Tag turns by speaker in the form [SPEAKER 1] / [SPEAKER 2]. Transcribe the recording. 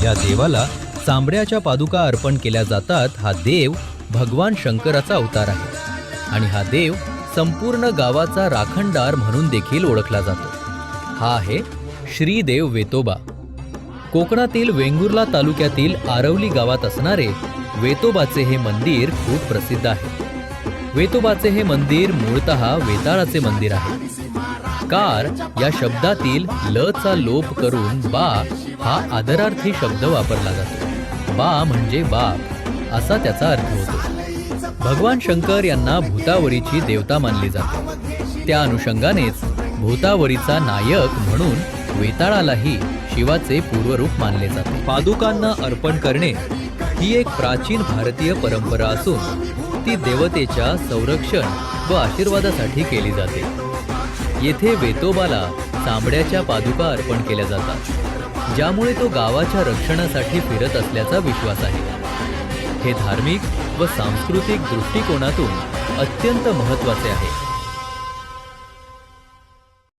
[SPEAKER 1] ज्या देवाला चांबड्याच्या पादुका अर्पण केल्या जातात हा देव भगवान शंकराचा अवतार आहे आणि हा देव संपूर्ण गावाचा राखणदार म्हणून देखील ओळखला जातो। हा आहे श्रीदेव वेतोबा। कोकणातील वेंगुर्ला तालुक्यातील आरवली गावात असणारे वेतोबाचे हे मंदिर खूप प्रसिद्ध आहे। वेतोबाचे हे मंदिर मूळतः वेताळाचे मंदिर आहे। कार या शब्दातील ल चा लोप करून बा हा आदरार्थी शब्द वापरला जातो। बा म्हणजे बाप असा त्याचा अर्थ होतो। भगवान शंकर यांना भूतावरीची देवता मानली जाते। त्या अनुषंगानेच भूतावरीचा नायक म्हणून वेताळालाही शिवाचे पूर्वरूप मानले जाते। पादुकांना अर्पण करणे ही एक प्राचीन भारतीय परंपरा असून ती देवतेच्या संरक्षण व आशीर्वादासाठी केली जाते। येथे वेतोबाला चांबड्याच्या पादुका अर्पण केल्या जातात, ज्यामुळे तो गावाच्या रक्षणासाठी फिरत असल्याचा विश्वास आहे। हे धार्मिक व सांस्कृतिक दृष्टिकोनातून अत्यंत महत्त्वाचे आहे।